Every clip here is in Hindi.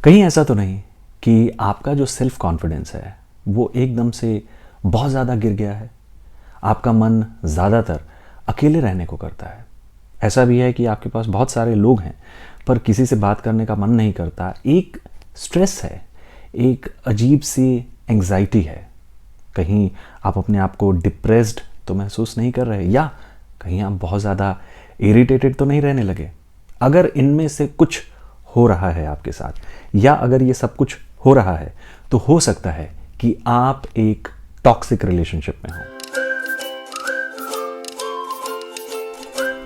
कहीं ऐसा तो नहीं कि आपका जो सेल्फ कॉन्फिडेंस है वो एकदम से बहुत ज़्यादा गिर गया है। आपका मन ज़्यादातर अकेले रहने को करता है। ऐसा भी है कि आपके पास बहुत सारे लोग हैं पर किसी से बात करने का मन नहीं करता। एक स्ट्रेस है, एक अजीब सी एंग्जाइटी है। कहीं आप अपने आप को डिप्रेस्ड तो महसूस नहीं कर रहे, या कहीं आप बहुत ज़्यादा इरिटेटेड तो नहीं रहने लगे। अगर इनमें से कुछ हो रहा है आपके साथ, या अगर ये सब कुछ हो रहा है, तो हो सकता है कि आप एक टॉक्सिक रिलेशनशिप में हो।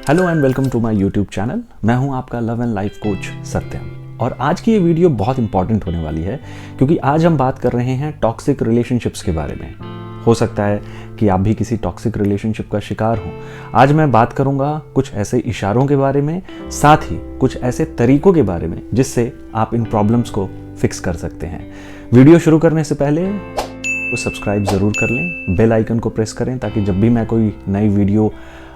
Hello and welcome to my YouTube channel. मैं हूं आपका love and life coach Satyam, और आज की ये वीडियो बहुत इंपॉर्टेंट होने वाली है क्योंकि आज हम बात कर रहे हैं टॉक्सिक रिलेशनशिप्स के बारे में। हो सकता है कि आप भी किसी टॉक्सिक रिलेशनशिप का शिकार हो। आज मैं बात करूंगा कुछ ऐसे इशारों के बारे में, साथ ही कुछ ऐसे तरीकों के बारे में जिससे आप इन प्रॉब्लम्स को फिक्स कर सकते हैं। वीडियो शुरू करने से पहले तो सब्सक्राइब ज़रूर कर लें, बेल आइकन को प्रेस करें ताकि जब भी मैं कोई नई वीडियो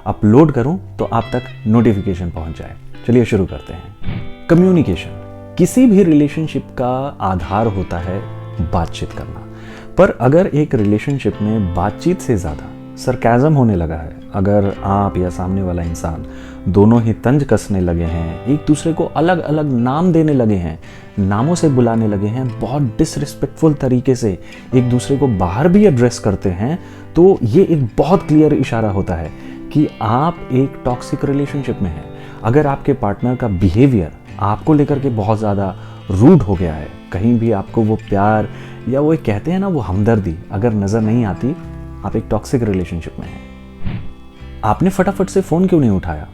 अपलोड करूं तो आप तक नोटिफिकेशन पहुंच जाए। चलिए शुरू करते हैं। कम्युनिकेशन किसी भी रिलेशनशिप का आधार होता है बातचीत करना, पर अगर एक रिलेशनशिप में बातचीत से ज़्यादा सरकाज़म होने लगा है, अगर आप या सामने वाला इंसान दोनों ही तंज कसने लगे हैं, एक दूसरे को अलग अलग नाम देने लगे हैं, नामों से बुलाने लगे हैं, बहुत डिसरिस्पेक्टफुल तरीके से एक दूसरे को बाहर भी एड्रेस करते हैं, तो ये एक बहुत क्लियर इशारा होता है कि आप एक टॉक्सिक रिलेशनशिप में हैं। अगर आपके पार्टनर का बिहेवियर आपको लेकर के बहुत ज़्यादा रूड हो गया है, कहीं भी आपको वो प्यार या वो कहते हैं ना वो हमदर्दी अगर नज़र नहीं आती, आप एक टॉक्सिक रिलेशनशिप में हैं। आपने फटाफट से फ़ोन क्यों नहीं उठाया?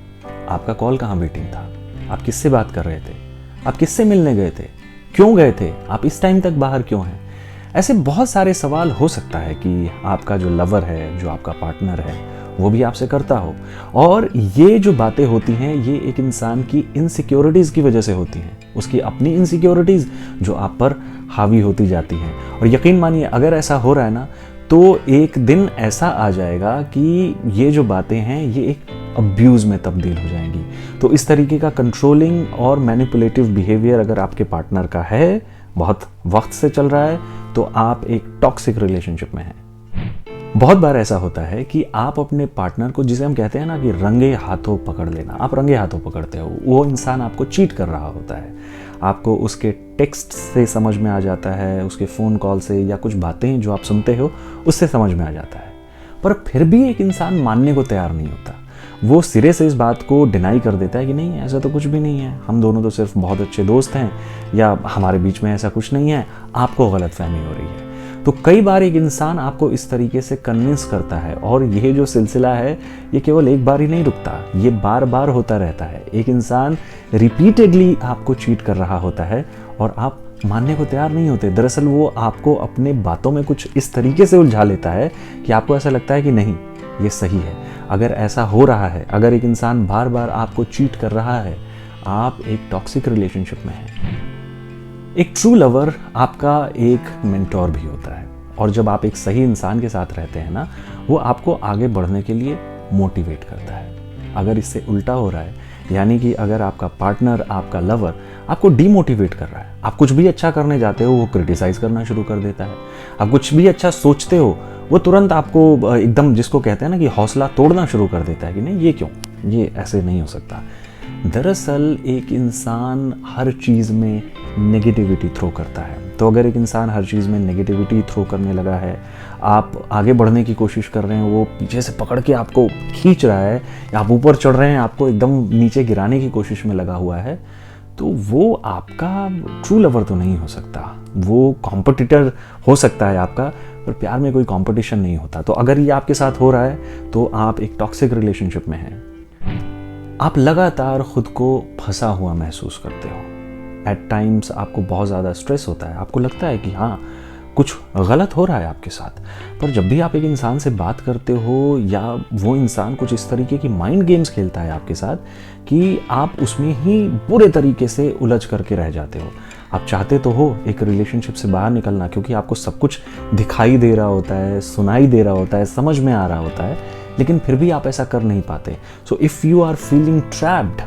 आपका कॉल कहाँ वेटिंग था? आप किससे बात कर रहे थे? आप किससे मिलने गए थे? क्यों गए थे? आप इस टाइम तक बाहर क्यों हैं? ऐसे बहुत सारे सवाल हो सकता है कि आपका जो लवर है, जो आपका पार्टनर है, वो भी आपसे करता हो। और ये जो बातें होती हैं ये एक इंसान की इनसिक्योरिटीज़ की वजह से होती हैं, उसकी अपनी इनसिक्योरिटीज़ जो आप पर हावी होती जाती हैं। और यकीन मानिए अगर ऐसा हो रहा है ना, तो एक दिन ऐसा आ जाएगा कि ये जो बातें हैं ये एक अब्यूज़ में तब्दील हो जाएंगी। तो इस तरीके का कंट्रोलिंग और मैनिपुलेटिव बिहेवियर अगर आपके पार्टनर का है, बहुत वक्त से चल रहा है, तो आप एक टॉक्सिक रिलेशनशिप में हैं। बहुत बार ऐसा होता है कि आप अपने पार्टनर को, जिसे हम कहते हैं ना कि रंगे हाथों पकड़ लेना, आप रंगे हाथों पकड़ते हो। वो इंसान आपको चीट कर रहा होता है, आपको उसके टेक्स्ट से समझ में आ जाता है, उसके फ़ोन कॉल से, या कुछ बातें जो आप सुनते हो उससे समझ में आ जाता है। पर फिर भी एक इंसान मानने को तैयार नहीं होता। वो सिरे से इस बात को डिनाई कर देता है कि नहीं, ऐसा तो कुछ भी नहीं है, हम दोनों तो सिर्फ बहुत अच्छे दोस्त हैं, या हमारे बीच में ऐसा कुछ नहीं है, आपको गलतफहमी हो रही है। तो कई बार एक इंसान आपको इस तरीके से कन्विंस करता है, और ये जो सिलसिला है ये केवल एक बार ही नहीं रुकता, ये बार बार होता रहता है। एक इंसान रिपीटेडली आपको चीट कर रहा होता है और आप मानने को तैयार नहीं होते। दरअसल वो आपको अपने बातों में कुछ इस तरीके से उलझा लेता है कि आपको ऐसा लगता है कि नहीं, ये सही है। अगर ऐसा हो रहा है, अगर एक इंसान बार बार आपको चीट कर रहा है, आप एक टॉक्सिक रिलेशनशिप में हैं। एक ट्रू लवर आपका एक मेंटोर भी होता है, और जब आप एक सही इंसान के साथ रहते हैं ना, वो आपको आगे बढ़ने के लिए मोटिवेट करता है। अगर इससे उल्टा हो रहा है, यानी कि अगर आपका पार्टनर, आपका लवर आपको डीमोटिवेट कर रहा है, आप कुछ भी अच्छा करने जाते हो वो क्रिटिसाइज करना शुरू कर देता है, आप कुछ भी अच्छा सोचते हो वो तुरंत आपको एकदम, जिसको कहते हैं ना कि हौसला तोड़ना शुरू कर देता है कि नहीं, ये क्यों, ये ऐसे नहीं हो सकता। दरअसल एक इंसान हर चीज़ में नेगेटिविटी थ्रो करता है। तो अगर एक इंसान हर चीज़ में नेगेटिविटी थ्रो करने लगा है, आप आगे बढ़ने की कोशिश कर रहे हैं, वो पीछे से पकड़ के आपको खींच रहा है, या आप ऊपर चढ़ रहे हैं, आपको एकदम नीचे गिराने की कोशिश में लगा हुआ है, तो वो आपका ट्रू लवर तो नहीं हो सकता। वो कॉम्पिटिटर हो सकता है आपका, पर प्यार में कोई कॉम्पिटिशन नहीं होता। तो अगर ये आपके साथ हो रहा है तो आप एक टॉक्सिक रिलेशनशिप में हैं। आप लगातार खुद को फंसा हुआ महसूस करते हो। एट टाइम्स आपको बहुत ज़्यादा स्ट्रेस होता है, आपको लगता है कि हाँ कुछ गलत हो रहा है आपके साथ। पर जब भी आप एक इंसान से बात करते हो, या वो इंसान कुछ इस तरीके की माइंड गेम्स खेलता है आपके साथ कि आप उसमें ही बुरे तरीके से उलझ करके रह जाते हो। आप चाहते तो हो एक रिलेशनशिप से बाहर निकलना, क्योंकि आपको सब कुछ दिखाई दे रहा होता है, सुनाई दे रहा होता है, समझ में आ रहा होता है, लेकिन फिर भी आप ऐसा कर नहीं पाते। So if you are feeling trapped,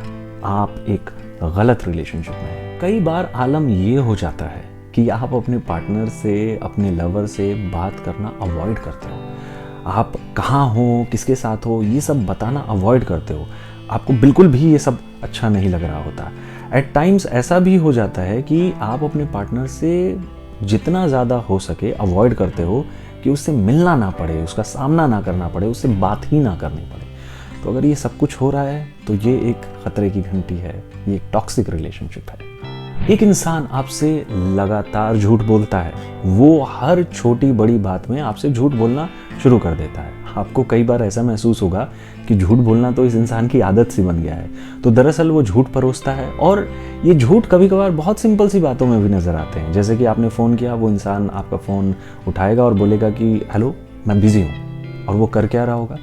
आप एक गलत रिलेशनशिप में हैं। कई बार आलम ये हो जाता है कि आप अपने पार्टनर से, अपने लवर से बात करना अवॉइड करते हो। आप कहाँ हो, किसके साथ हो, ये सब बताना अवॉइड करते हो। आपको बिल्कुल भी ये सब अच्छा नहीं लग रहा होता। एट टाइम्स ऐसा भी हो जाता है कि आप अपने पार्टनर से जितना ज़्यादा हो सके अवॉइड करते हो कि उससे मिलना ना पड़े, उसका सामना ना करना पड़े, उससे बात ही ना करनी पड़े। तो अगर ये सब कुछ हो रहा है तो ये एक खतरे की घंटी है, ये एक टॉक्सिक रिलेशनशिप है। एक इंसान आपसे लगातार झूठ बोलता है, वो हर छोटी बड़ी बात में आपसे झूठ बोलना शुरू कर देता है। आपको कई बार ऐसा महसूस होगा कि झूठ बोलना तो इस इंसान की आदत सी बन गया है। तो दरअसल वो झूठ परोसता है, और ये झूठ कभी कभार बहुत सिंपल सी बातों में भी नजर आते हैं। जैसे कि आपने फ़ोन किया, वो इंसान आपका फ़ोन उठाएगा और बोलेगा कि हेलो मैं बिज़ी हूँ, और वो कर क्या रहा होगा,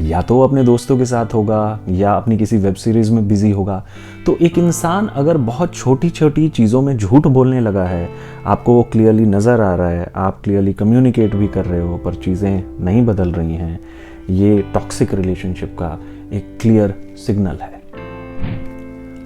या तो अपने दोस्तों के साथ होगा या अपनी किसी वेब सीरीज़ में बिजी होगा। तो एक इंसान अगर बहुत छोटी छोटी चीज़ों में झूठ बोलने लगा है, आपको वो क्लियरली नज़र आ रहा है, आप क्लियरली कम्युनिकेट भी कर रहे हो, पर चीज़ें नहीं बदल रही हैं, ये टॉक्सिक रिलेशनशिप का एक क्लियर सिग्नल है।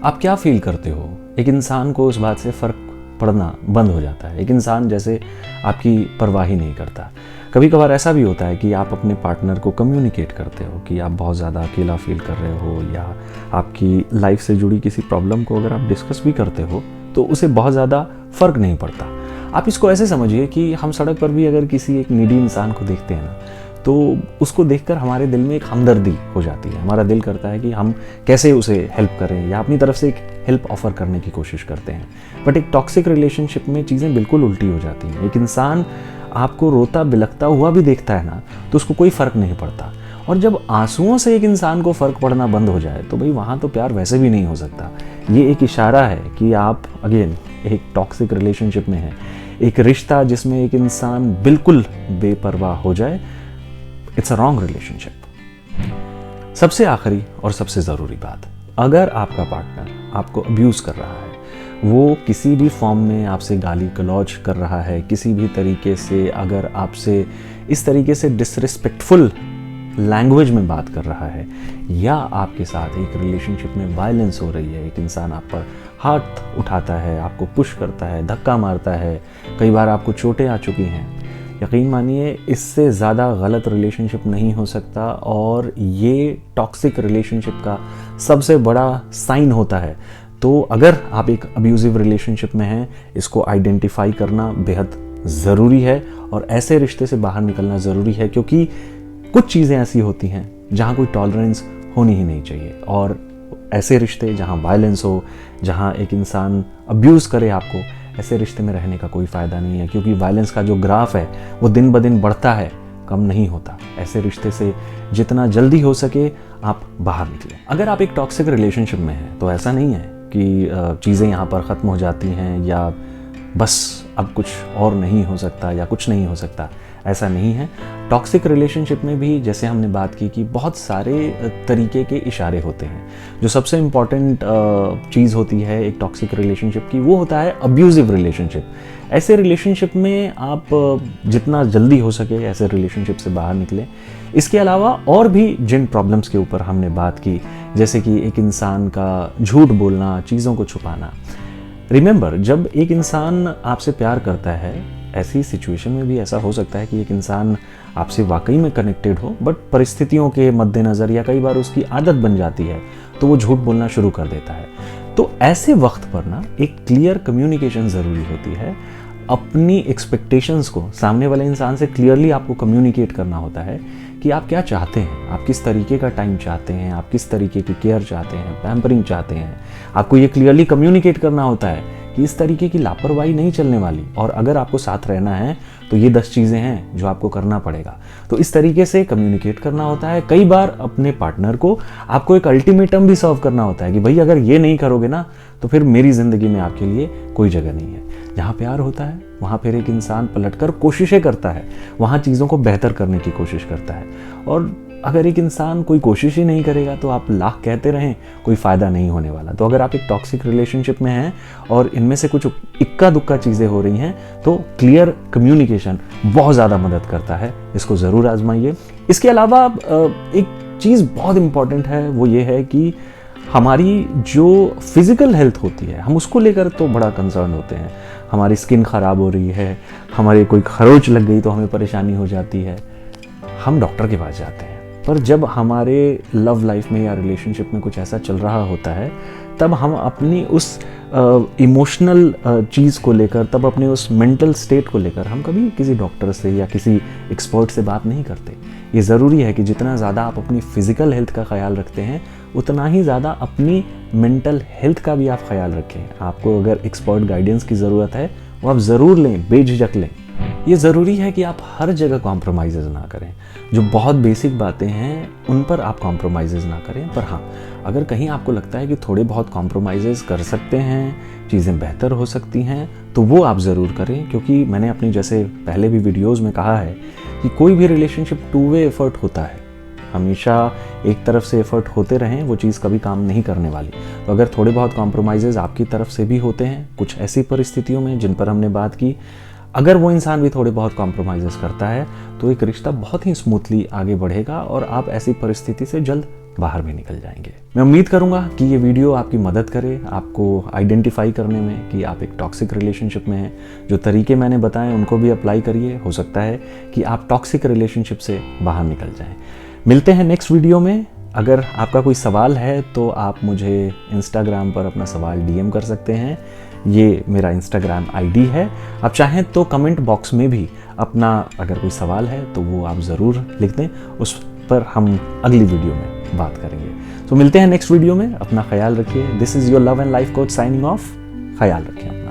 आप क्या फील करते हो? एक इंसान को उस बात से फ़र्क पड़ना बंद हो जाता है। एक इंसान जैसे आपकी परवाह ही नहीं करता। कभी कभार ऐसा भी होता है कि आप अपने पार्टनर को कम्युनिकेट करते हो कि आप बहुत ज़्यादा अकेला फील कर रहे हो, या आपकी लाइफ से जुड़ी किसी प्रॉब्लम को अगर आप डिस्कस भी करते हो तो उसे बहुत ज़्यादा फ़र्क नहीं पड़ता। आप इसको ऐसे समझिए कि हम सड़क पर भी अगर किसी एक नीडी इंसान को देखते हैं ना, तो उसको देखकर हमारे दिल में एक हमदर्दी हो जाती है। हमारा दिल करता है कि हम कैसे उसे हेल्प करें, या अपनी तरफ से एक हेल्प ऑफर करने की कोशिश करते हैं। बट एक टॉक्सिक रिलेशनशिप में चीज़ें बिल्कुल उल्टी हो जाती हैं। एक इंसान आपको रोता बिलखता हुआ भी देखता है ना, तो उसको कोई फ़र्क नहीं पड़ता। और जब आंसुओं से एक इंसान को फ़र्क पड़ना बंद हो जाए तो भाई वहाँ तो प्यार वैसे भी नहीं हो सकता। ये एक इशारा है कि आप अगेन एक टॉक्सिक रिलेशनशिप में हैं। एक रिश्ता जिसमें एक इंसान बिल्कुल बेपरवाह हो जाए, इट्स अ रॉन्ग रिलेशनशिप। सबसे आखिरी और सबसे ज़रूरी बात, अगर आपका पार्टनर आपको अब्यूज़ कर रहा है, वो किसी भी फॉर्म में आपसे गाली गलौज कर रहा है, किसी भी तरीके से अगर आपसे इस तरीके से डिसरिस्पेक्टफुल लैंग्वेज में बात कर रहा है, या आपके साथ एक रिलेशनशिप में वायलेंस हो रही है, एक इंसान आप पर हाथ उठाता है, आपको पुश करता है, धक्का मारता है, कई बार आपको चोटें आ चुकी हैं, यकीन मानिए इससे ज़्यादा गलत रिलेशनशिप नहीं हो सकता। और ये टॉक्सिक रिलेशनशिप का सबसे बड़ा साइन होता है। तो अगर आप एक अब्यूजिव रिलेशनशिप में हैं, इसको आइडेंटिफाई करना बेहद ज़रूरी है, और ऐसे रिश्ते से बाहर निकलना ज़रूरी है, क्योंकि कुछ चीज़ें ऐसी होती हैं जहाँ कोई टॉलरेंस होनी ही नहीं चाहिए। और ऐसे रिश्ते जहाँ वायलेंस हो, जहाँ एक इंसान अब्यूज़ करे आपको, ऐसे रिश्ते में रहने का कोई फ़ायदा नहीं है, क्योंकि वायलेंस का जो ग्राफ है वो दिन ब दिन बढ़ता है, कम नहीं होता। ऐसे रिश्ते से जितना जल्दी हो सके आप बाहर निकलें। अगर आप एक टॉक्सिक रिलेशनशिप में हैं तो ऐसा नहीं है कि चीज़ें यहाँ पर ख़त्म हो जाती हैं, या बस अब कुछ और नहीं हो सकता, या कुछ नहीं हो सकता, ऐसा नहीं है। टॉक्सिक रिलेशनशिप में भी जैसे हमने बात की कि बहुत सारे तरीके के इशारे होते हैं। जो सबसे इम्पॉर्टेंट चीज़ होती है एक टॉक्सिक रिलेशनशिप की, वो होता है अब्यूजिव रिलेशनशिप। ऐसे रिलेशनशिप में आप जितना जल्दी हो सके ऐसे रिलेशनशिप से बाहर निकलें। इसके अलावा और भी जिन प्रॉब्लम्स के ऊपर हमने बात की, जैसे कि एक इंसान का झूठ बोलना, चीज़ों को छुपाना। रिमेंबर, जब एक इंसान आपसे प्यार करता है, ऐसी सिचुएशन में भी ऐसा हो सकता है कि एक इंसान आपसे वाकई में कनेक्टेड हो, बट परिस्थितियों के मद्देनज़र या कई बार उसकी आदत बन जाती है तो वो झूठ बोलना शुरू कर देता है। तो ऐसे वक्त पर ना एक क्लियर कम्युनिकेशन ज़रूरी होती है। अपनी एक्सपेक्टेशंस को सामने वाले इंसान से क्लियरली आपको कम्युनिकेट करना होता है कि आप क्या चाहते हैं, आप किस तरीके का टाइम चाहते हैं, आप किस तरीके की केयर चाहते हैं, पैम्परिंग चाहते हैं। आपको ये क्लियरली कम्युनिकेट करना होता है कि इस तरीके की लापरवाही नहीं चलने वाली, और अगर आपको साथ रहना है तो ये 10 चीज़ें हैं जो आपको करना पड़ेगा। तो इस तरीके से कम्युनिकेट करना होता है। कई बार अपने पार्टनर को आपको एक अल्टीमेटम भी सर्व करना होता है कि भाई अगर ये नहीं करोगे ना तो फिर मेरी ज़िंदगी में आपके लिए कोई जगह नहीं है। जहाँ प्यार होता है वहाँ फिर एक इंसान पलटकर कोशिशें करता है, वहाँ चीज़ों को बेहतर करने की कोशिश करता है। और अगर एक इंसान कोई कोशिश ही नहीं करेगा तो आप लाख कहते रहें, कोई फ़ायदा नहीं होने वाला। तो अगर आप एक टॉक्सिक रिलेशनशिप में हैं और इनमें से कुछ इक्का दुक्का चीज़ें हो रही हैं तो क्लियर कम्युनिकेशन बहुत ज़्यादा मदद करता है, इसको ज़रूर आजमाइए। इसके अलावा एक चीज़ बहुत इंपॉर्टेंट है, वो ये है कि हमारी जो फिज़िकल हेल्थ होती है हम उसको लेकर तो बड़ा कंसर्न होते हैं। हमारी स्किन ख़राब हो रही है, हमारे कोई खरोच लग गई तो हमें परेशानी हो जाती है, हम डॉक्टर के पास जाते हैं। पर जब हमारे लव लाइफ में या रिलेशनशिप में कुछ ऐसा चल रहा होता है, तब हम अपनी उस इमोशनल चीज़ को लेकर, तब अपने उस मेंटल स्टेट को लेकर हम कभी किसी डॉक्टर से या किसी एक्सपर्ट से बात नहीं करते। ये ज़रूरी है कि जितना ज़्यादा आप अपनी फ़िज़िकल हेल्थ का ख्याल रखते हैं, उतना ही ज़्यादा अपनी मेंटल हेल्थ का भी आप ख्याल रखें। आपको अगर एक्सपर्ट गाइडेंस की ज़रूरत है, वो आप ज़रूर लें, बेझिझक लें। ये ज़रूरी है कि आप हर जगह कॉम्प्रोमाइज़ ना करें। जो बहुत बेसिक बातें हैं उन पर आप कॉम्प्रोमाइज़ ना करें, पर हाँ, अगर कहीं आपको लगता है कि थोड़े बहुत कॉम्प्रोमाइज़ कर सकते हैं, चीज़ें बेहतर हो सकती हैं, तो वो आप ज़रूर करें। क्योंकि मैंने अपनी जैसे पहले भी वीडियोज़ में कहा है कि कोई भी रिलेशनशिप टू वे एफर्ट होता है। हमेशा एक तरफ से एफर्ट होते रहें, वो चीज़ कभी काम नहीं करने वाली। तो अगर थोड़े बहुत कॉम्प्रोमाइज़ आपकी तरफ से भी होते हैं कुछ ऐसी परिस्थितियों में जिन पर हमने बात की, अगर वो इंसान भी थोड़े बहुत कॉम्प्रोमाइज़ करता है, तो एक रिश्ता बहुत ही स्मूथली आगे बढ़ेगा और आप ऐसी परिस्थिति से जल्द बाहर भी निकल जाएंगे। मैं उम्मीद करूंगा कि ये वीडियो आपकी मदद करे, आपको आइडेंटिफाई करने में कि आप एक टॉक्सिक रिलेशनशिप में हैं। जो तरीके मैंने बताए उनको भी अप्लाई करिए, हो सकता है कि आप टॉक्सिक रिलेशनशिप से बाहर निकल जाएं। मिलते हैं नेक्स्ट वीडियो में। अगर आपका कोई सवाल है तो आप मुझे इंस्टाग्राम पर अपना सवाल डीएम कर सकते हैं। ये मेरा इंस्टाग्राम आईडी है। आप चाहें तो कमेंट बॉक्स में भी अपना अगर कोई सवाल है तो वो आप ज़रूर लिख दें, उस पर हम अगली वीडियो में बात करेंगे। तो मिलते हैं नेक्स्ट वीडियो में। अपना ख्याल रखिए। This is your love and life coach signing off. ख्याल रखें।